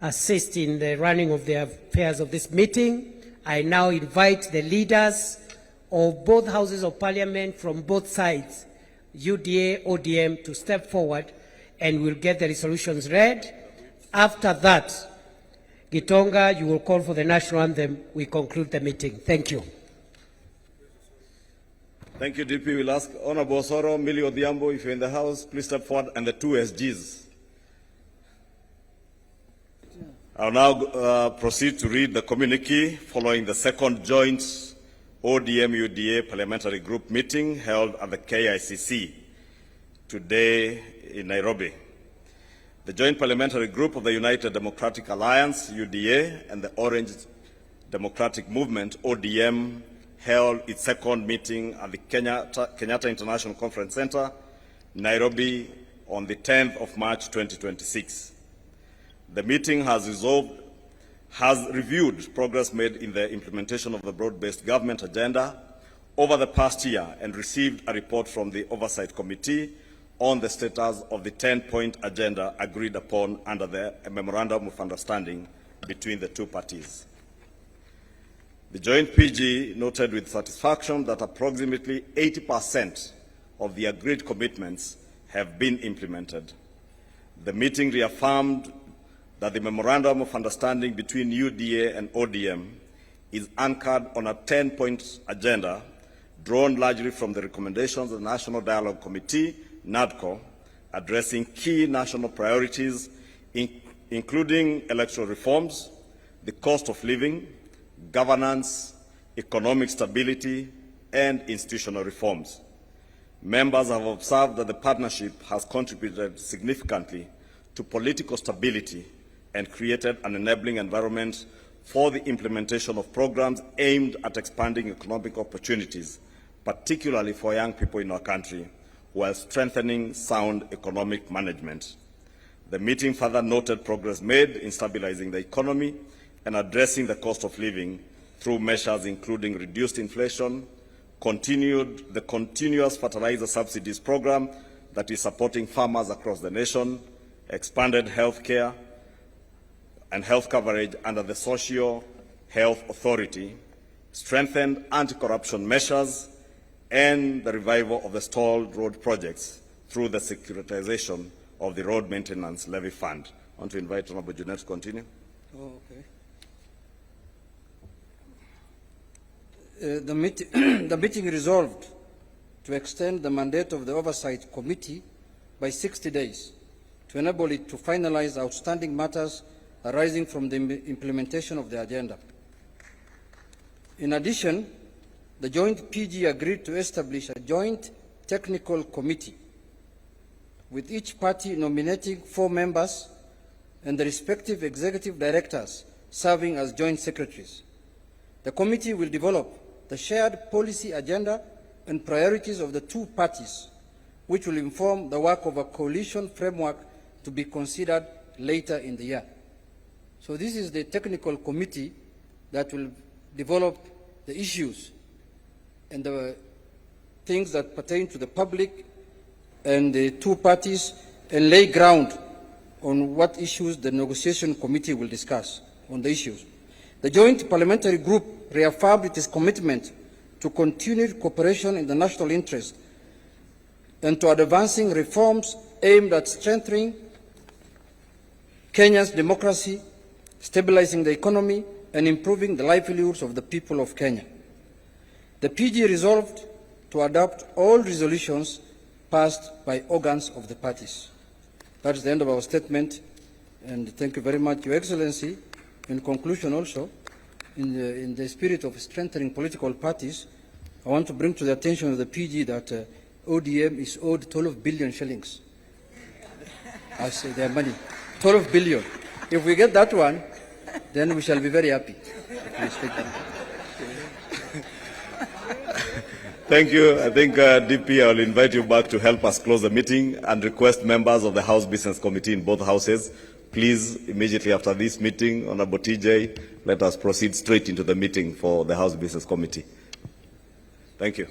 assist in the running of the affairs of this meeting. I now invite the leaders of both houses of parliament from both sides, UDA, ODM, to step forward, and we'll get the resolutions read. After that, Gitonga, you will call for the national anthem. We conclude the meeting. Thank you. Thank you, DP. We'll ask Honorable Osoro, Millie Odhiambo, if you're in the House, please step forward, and the two SGs. I'll now proceed to read the communique following the second joint ODM-UDA Parliamentary Group meeting held at the KICC today in Nairobi. The Joint Parliamentary Group of the United Democratic Alliance, UDA, and the Orange Democratic Movement, ODM, held its second meeting at the Kenyatta International Conference Center, Nairobi, on the 10th of March 2026. The meeting has reviewed progress made in the implementation of the broad-based government agenda over the past year and received a report from the Oversight Committee on the status of the 10-point agenda agreed upon under the Memorandum of Understanding between the two parties. The joint PG noted with satisfaction that approximately 80% of the agreed commitments have been implemented. The meeting reaffirmed that the Memorandum of Understanding between UDA and ODM is anchored on a 10-point agenda drawn largely from the recommendations of the National Dialogue Committee, NADCO, addressing key national priorities, including electoral reforms, the cost of living, governance, economic stability, and institutional reforms. Members have observed that the partnership has contributed significantly to political stability and created an enabling environment for the implementation of programs aimed at expanding economic opportunities, particularly for young people in our country, while strengthening sound economic management. The meeting further noted progress made in stabilizing the economy and addressing the cost of living through measures including reduced inflation, the continuous fertilizer subsidies program that is supporting farmers across the nation, expanded health care and health coverage under the Social Health Authority, strengthened anti-corruption measures, and the revival of the stalled road projects through the securitization of the Road Maintenance Levy Fund. I want to invite Honorable Junet to continue. Oh, okay. The meeting resolved to extend the mandate of the Oversight Committee by 60 days to enable it to finalize outstanding matters arising from the implementation of the agenda. In addition, the joint PG agreed to establish a joint technical committee with each party nominating 4 members and the respective executive directors serving as joint secretaries. The committee will develop the shared policy agenda and priorities of the two parties, which will inform the work of a coalition framework to be considered later in the year. So this is the technical committee that will develop the issues and the things that pertain to the public and the two parties and lay ground on what issues the negotiation committee will discuss on the issues. The Joint Parliamentary Group reaffirmed its commitment to continued cooperation in the national interest and to advancing reforms aimed at strengthening Kenya's democracy, stabilizing the economy, and improving the livelihoods of the people of Kenya. The PG resolved to adopt all resolutions passed by organs of the parties. That is the end of our statement, and thank you very much, Your Excellency. In conclusion also, in the spirit of strengthening political parties, I want to bring to the attention of the PG that ODM is owed 12 billion shillings as their money. 12 billion. If we get that one, then we shall be very happy. Thank you. I think, DP, I will invite you back to help us close the meeting and request members of the House Business Committee in both houses, please, immediately after this meeting, Honorable TJ, let us proceed straight into the meeting for the House Business Committee. Thank you.